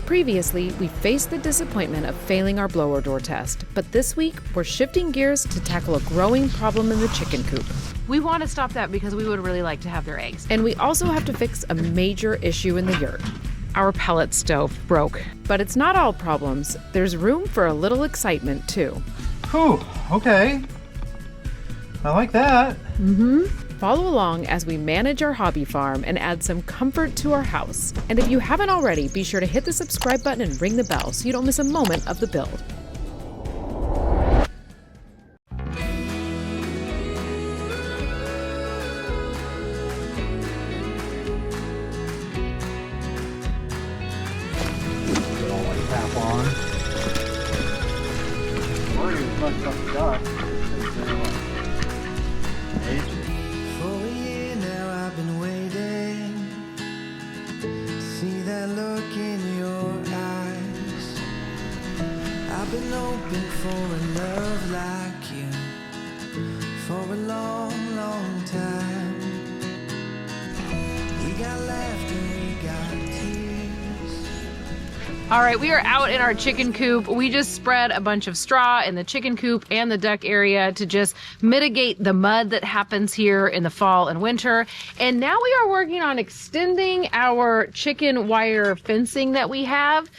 Previously, we faced the disappointment of failing our blower door test, but this week, we're shifting gears to tackle a growing problem in the chicken coop. We want to stop that because we would really like to have their eggs. And we also have to fix a major issue in the yurt. Our pellet stove broke. But it's not all problems. There's room for a little excitement, too. Whew, okay. I like that. Follow along as we manage our hobby farm and add some comfort to our house. And if you haven't already, be sure to hit the subscribe button and ring the bell so you don't miss a moment of the build. Get all my tap on. Worry much up duck. For a year now I've been waiting. See that look in your eyes. I've been hoping for a love like you for a long, long time. We got laughter, we got tears. All right, we are out in our chicken coop. We just spread a bunch of straw in the chicken coop and the duck area to just mitigate the mud that happens here in the fall and winter. And now we are working on extending our chicken wire fencing that we have.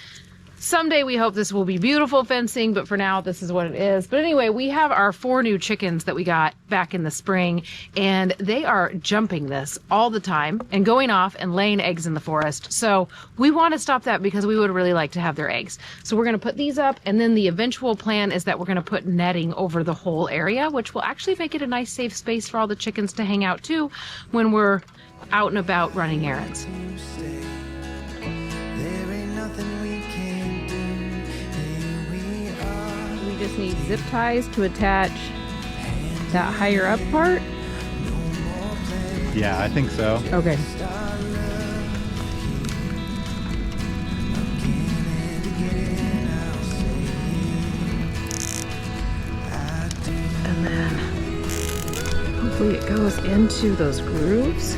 Someday we hope this will be beautiful fencing, but for now this is what it is. But anyway, we have our 4 new chickens that we got back in the spring, and they are jumping this all the time and going off and laying eggs in the forest. So we want to stop that because we would really like to have their eggs. So we're going to put these up, and then the eventual plan is that we're going to put netting over the whole area, which will actually make it a nice safe space for all the chickens to hang out too when we're out and about running errands. You stay. There ain't nothing we can do. Here we are. We just need zip ties to attach that higher up part. Yeah, I think so. Okay. And then hopefully it goes into those grooves.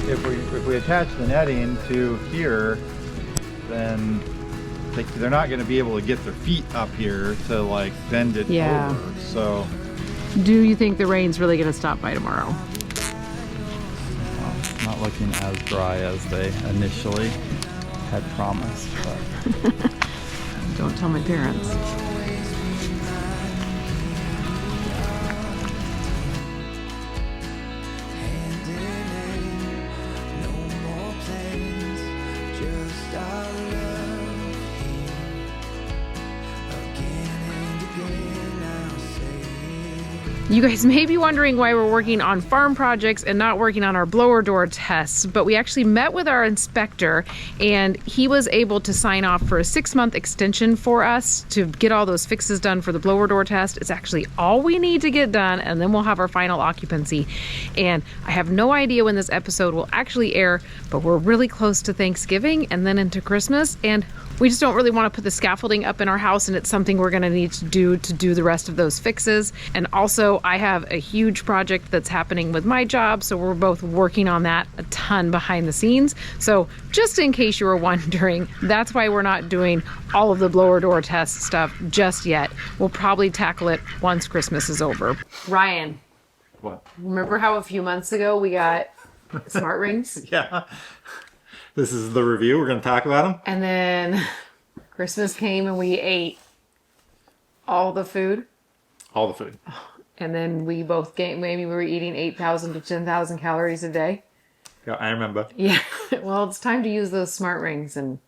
If we attach the netting to here, then they're not going to be able to get their feet up here to like bend it Yeah. over. So Do you think the rain's really going to stop by tomorrow? it's not looking as dry as they initially had promised. But Don't tell my parents. You guys may be wondering why we're working on farm projects and not working on our blower door tests, but we actually met with our inspector and he was able to sign off for a 6-month extension for us to get all those fixes done for the blower door test. It's actually all we need to get done, and then we'll have our final occupancy. And I have no idea when this episode will actually air, but we're really close to Thanksgiving and then into Christmas, and we just don't really want to put the scaffolding up in our house, and it's something we're going to need to do the rest of those fixes. And also, I have a huge project that's happening with my job, so we're both working on that a ton behind the scenes. So just in case you were wondering, that's why we're not doing all of the blower door test stuff just yet. We'll probably tackle it once Christmas is over. Ryan, what? remember how a few months ago we got smart rings? Yeah. This is the review. We're going to talk about them. And then Christmas came and we ate all the food. All the food. And then we both gained, maybe we were eating 8,000 to 10,000 calories a day. Yeah, I remember. Yeah. Well, it's time to use those smart rings and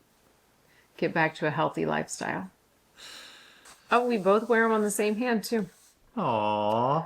get back to a healthy lifestyle. Oh, we both wear them on the same hand too. Aww.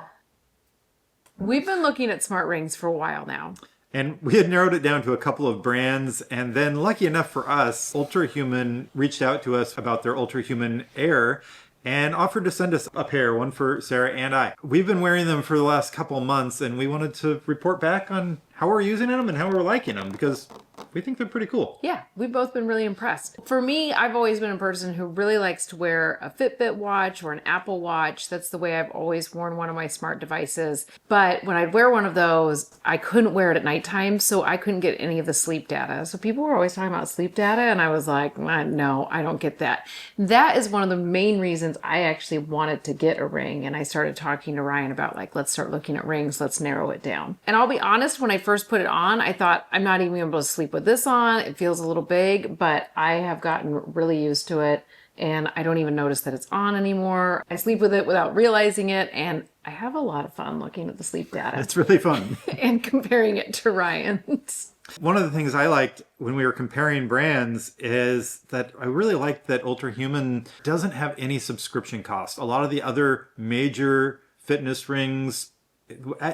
We've been looking at smart rings for a while now. And we had narrowed it down to a couple of brands, and then lucky enough for us, Ultrahuman reached out to us about their Ultrahuman Air and offered to send us a pair, one for Sarah and I. We've been wearing them for the last couple of months, and we wanted to report back on how we're using them and how we're liking them, because we think they're pretty cool. Yeah, we've both been really impressed. For me, I've always been a person who really likes to wear a Fitbit watch or an Apple Watch. That's the way I've always worn one of my smart devices. But when I'd wear one of those, I couldn't wear it at nighttime, so I couldn't get any of the sleep data. So people were always talking about sleep data, and I was like, no, I don't get that. That is one of the main reasons I actually wanted to get a ring, and I started talking to Ryan about, like, let's start looking at rings, let's narrow it down. And I'll be honest, when I first put it on, I thought, I'm not even able to sleep with this on. It feels a little big, but I have gotten really used to it, and I don't even notice that it's on anymore. I sleep with it without realizing it, and I have a lot of fun looking at the sleep data. It's really fun. And comparing it to Ryan's. One of the things I liked when we were comparing brands is that I really liked that Ultra Human doesn't have any subscription cost. A lot of the other major fitness rings,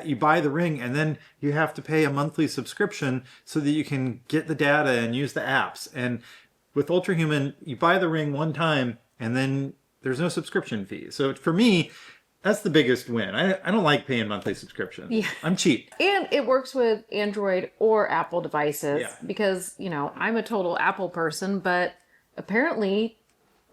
you buy the ring and then you have to pay a monthly subscription so that you can get the data and use the apps. And with Ultra Human, you buy the ring one time and then there's no subscription fee. So for me, that's the biggest win. I don't like paying monthly subscriptions. Yeah. I'm cheap. And it works with Android or Apple devices because, I'm a total Apple person, but apparently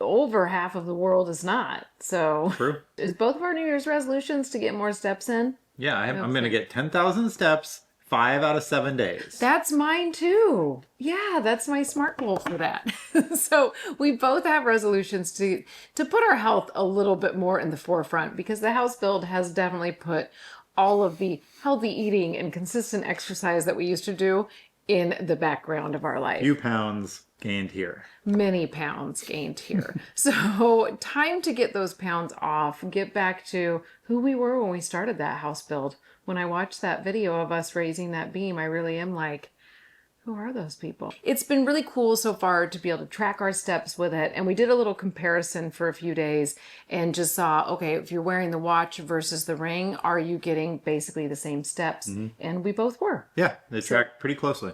over half of the world is not. So True. Is both of our New Year's resolutions to get more steps in? Yeah, I'm going to get 10,000 steps 5 out of 7 days. That's mine too. Yeah, that's my SMART goal for that. So we both have resolutions to put our health a little bit more in the forefront, because the house build has definitely put all of the healthy eating and consistent exercise that we used to do in the background of our life. Few pounds gained here. Many pounds gained here. So time to get those pounds off, get back to who we were when we started that house build. When I watched that video of us raising that beam, I really am like, who are those people? It's been really cool so far to be able to track our steps with it. And we did a little comparison for a few days and just saw, okay, if you're wearing the watch versus the ring, are you getting basically the same steps? Mm-hmm. And we both were. Yeah, they tracked pretty closely.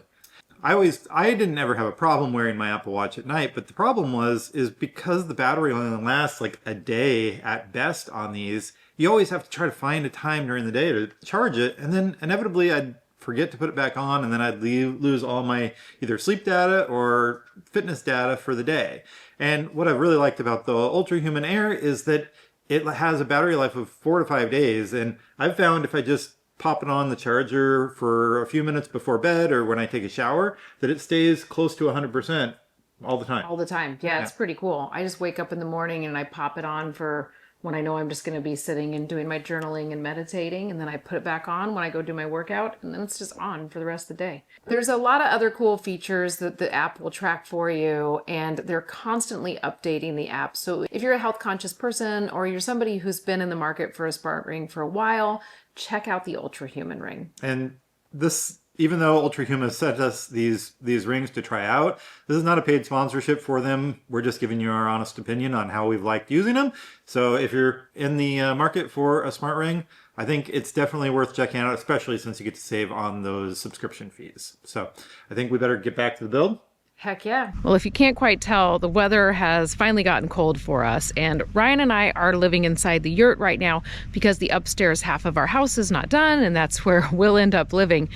I didn't ever have a problem wearing my Apple Watch at night, but the problem is because the battery only lasts like a day at best on these, you always have to try to find a time during the day to charge it, and then inevitably I'd forget to put it back on, and then I'd lose all my either sleep data or fitness data for the day. And what I've really liked about the Ultra Human Air is that it has a battery life of 4 to 5 days, and I've found if I just pop it on the charger for a few minutes before bed or when I take a shower, that it stays close to 100% all the time. All the time. Yeah, it's pretty cool. I just wake up in the morning and I pop it on for when I know I'm just going to be sitting and doing my journaling and meditating, and then I put it back on when I go do my workout, and then it's just on for the rest of the day. There's a lot of other cool features that the app will track for you, and they're constantly updating the app. So if you're a health conscious person or you're somebody who's been in the market for a smart ring for a while, check out the Ultra Human ring. And this, even though Ultra Human sent us these rings to try out, this is not a paid sponsorship for them. We're just giving you our honest opinion on how we've liked using them. So if you're in the market for a smart ring, I think it's definitely worth checking out, especially since you get to save on those subscription fees. So I think we better get back to the build. Heck yeah. Well, if you can't quite tell, the weather has finally gotten cold for us, and Ryan and I are living inside the yurt right now because the upstairs half of our house is not done, and that's where we'll end up living.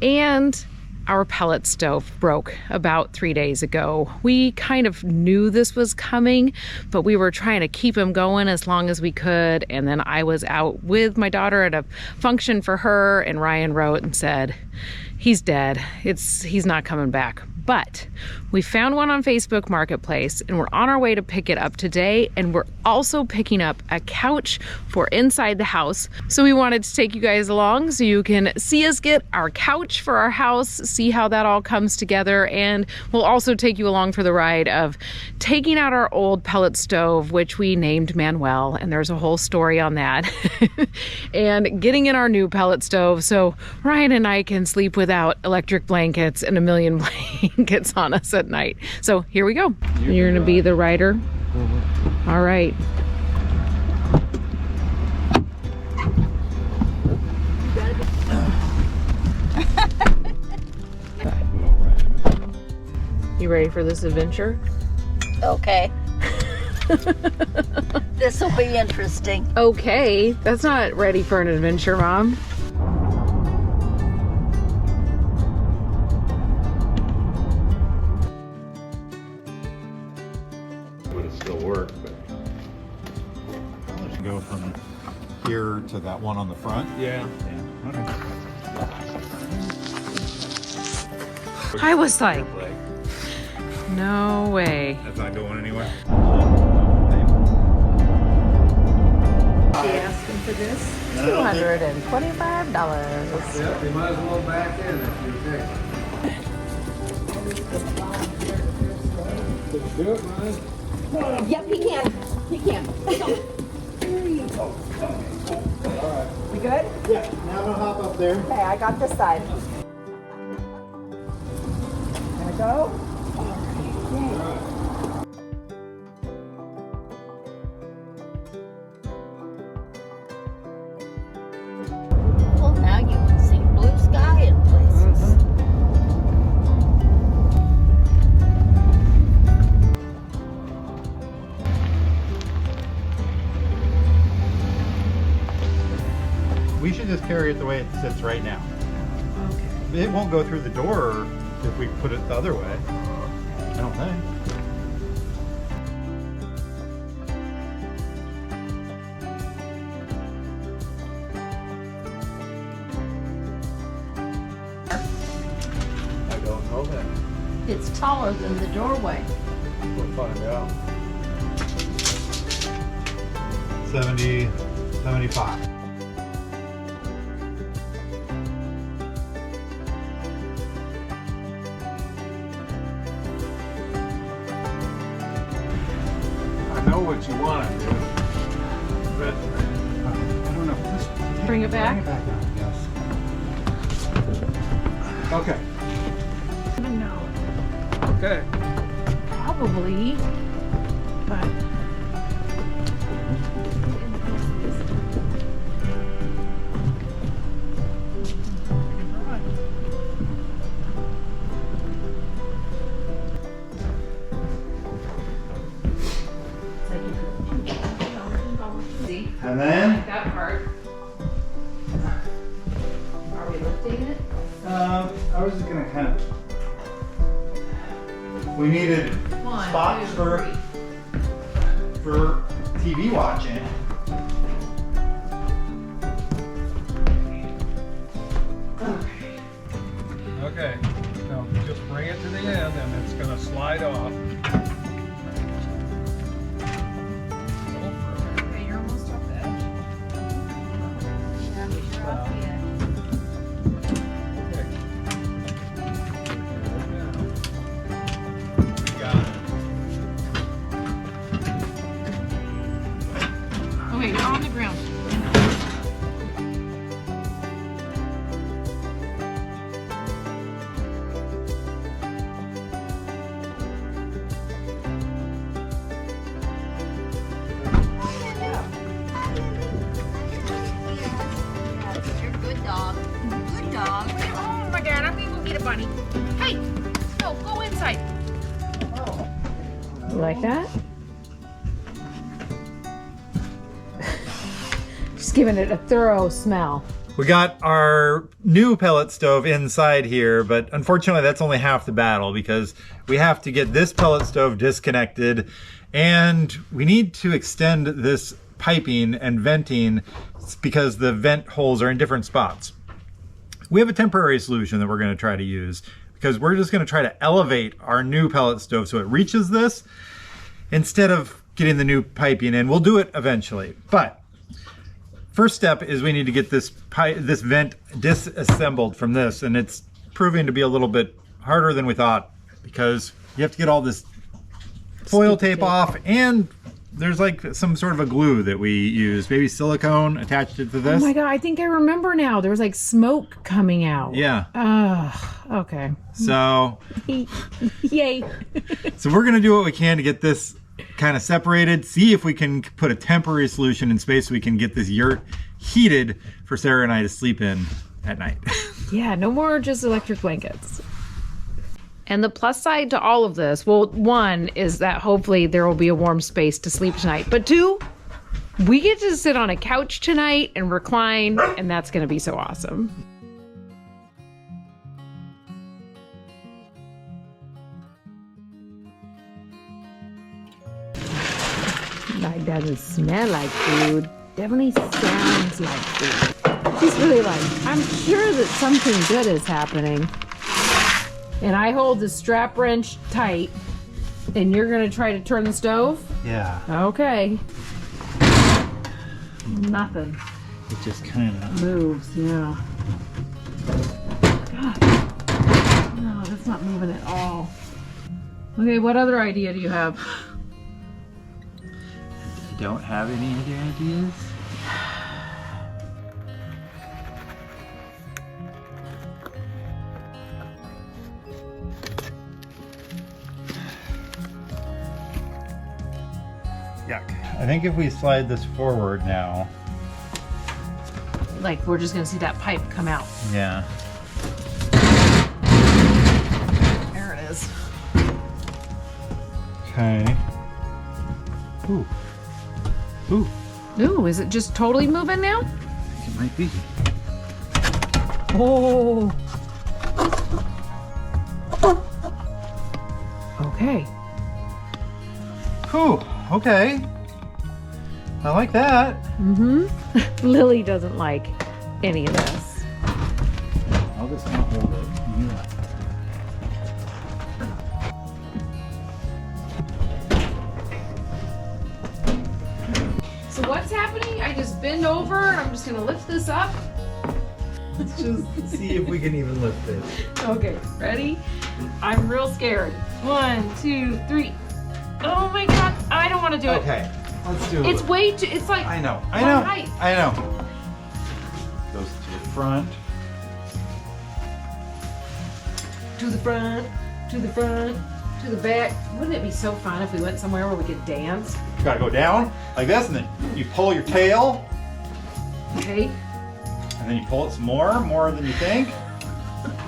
And our pellet stove broke about 3 days ago. We kind of knew this was coming, but we were trying to keep him going as long as we could. And then I was out with my daughter at a function for her, and Ryan wrote and said, he's dead. He's not coming back. But we found one on Facebook Marketplace, and we're on our way to pick it up today. And we're also picking up a couch for inside the house. So we wanted to take you guys along so you can see us get our couch for our house, see how that all comes together. And we'll also take you along for the ride of taking out our old pellet stove, which we named Manuel. And there's a whole story on that. And getting in our new pellet stove so Ryan and I can sleep without electric blankets and a million blankets on us at night. So here we go. You're gonna be the rider? Mm-hmm. All right. You ready for this adventure? Okay. This will be interesting. Okay, that's not ready for an adventure, Mom. nearer to that one on the front. Yeah. Okay. I was like, no way. That's not going anywhere. Asking for this $225. Yeah, you might as well back in if you take it. Do it, Ryan. Yep, he can. He can. You good? Yeah, now I'm gonna hop up there. Okay, I got this side. There we go. Well, now you can see blue sky in places. We should just carry it the way it sits right now. Okay. It won't go through the door if we put it the other way. I don't think. I don't know that. It's taller than the doorway. We'll find out. 70, 75. I know what you want to do, but I don't know. Just Bring it back? Bring it back down, yes. Okay. No, okay. probably, but. And then, That part. Are we lifting it? I was just gonna kind of. We needed spots for TV watching. Okay. Now just bring it to the end and it's going to slide off. Okay, you're almost off the edge. Got it. Okay, you're on the ground. Yes, you're a good dog. Good dog. Oh my God, I'm gonna go get a bunny. Hey, no, go inside. You like that? Just giving it a thorough smell. We got our new pellet stove inside here, but unfortunately that's only half the battle because we have to get this pellet stove disconnected and we need to extend this piping and venting because the vent holes are in different spots. We have a temporary solution that we're going to try to use because we're just going to try to elevate our new pellet stove so it reaches this instead of getting the new piping in. We'll do it eventually, but first step is we need to get this vent disassembled from this, and it's proving to be a little bit harder than we thought because you have to get all this foil tape off, and there's like some sort of a glue that we use, maybe silicone attached it to this. Oh my God, I think I remember now. There was like smoke coming out. Yeah. Okay. So, Yay. so we're gonna do what we can to get this kind of separated, see if we can put a temporary solution in space so we can get this yurt heated for Sarah and I to sleep in at night. Yeah, no more just electric blankets. And the plus side to all of this, well, one is that hopefully there will be a warm space to sleep tonight. But two, we get to sit on a couch tonight and recline, and that's going to be so awesome. That doesn't smell like food. definitely sounds like food. She's really like, I'm sure that something good is happening. And I hold the strap wrench tight, and you're gonna try to turn the stove? Yeah. Okay. Nothing It just kind of... moves, yeah. God. No, that's not moving at all. Okay, what other idea do you have? Don't have any other ideas? Yuck. I think if we slide this forward now. Like, we're just gonna see that pipe come out. Yeah. There it is. Okay. Ooh. Ooh. Ooh, is it just totally moving now? I think it might be. Oh. Okay. Whew. Okay. I like that. Mm-hmm. Lily doesn't like any of this. I'll just kind of hold it. So what's happening? I just bend over and I'm just gonna lift this up. Let's just see if we can even lift it. Okay, ready? I'm real scared. 1, 2, 3. Oh my god, I don't want to do it. Okay, let's do it. It's way too, it's like I know. one height. I know. Goes to the front. To the front, to the front, to the back. Wouldn't it be so fun if we went somewhere where we could dance? You gotta go down like this, and then you pull your tail, Okay. and then you pull it some more than you think.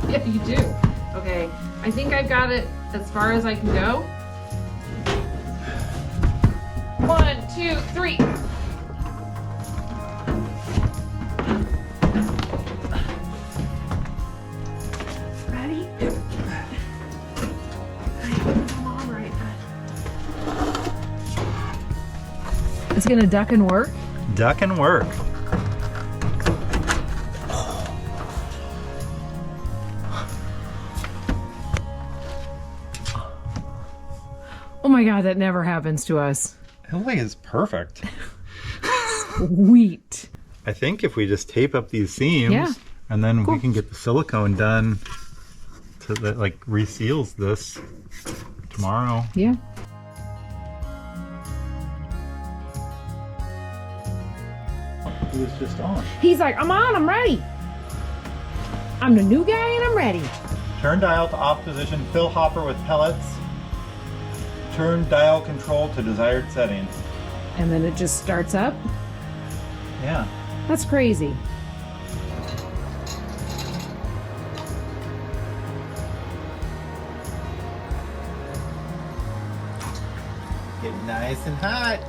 Yeah, you do. Okay, I think I've got it as far as I can go. 1, 2, 3. Ready? Come on, right. It's gonna duck and work. Duck and work. Oh my god, that never happens to us. It looks like it's perfect. Sweet. I think if we just tape up these seams, Yeah. and then we can get the silicone done to that like reseals this tomorrow. Yeah. He was just on. He's like, I'm on, I'm ready. I'm the new guy and I'm ready. Turn dial to off position, fill hopper with pellets. Turn dial control to desired setting. And then it just starts up. Yeah. That's crazy. Getting nice and hot.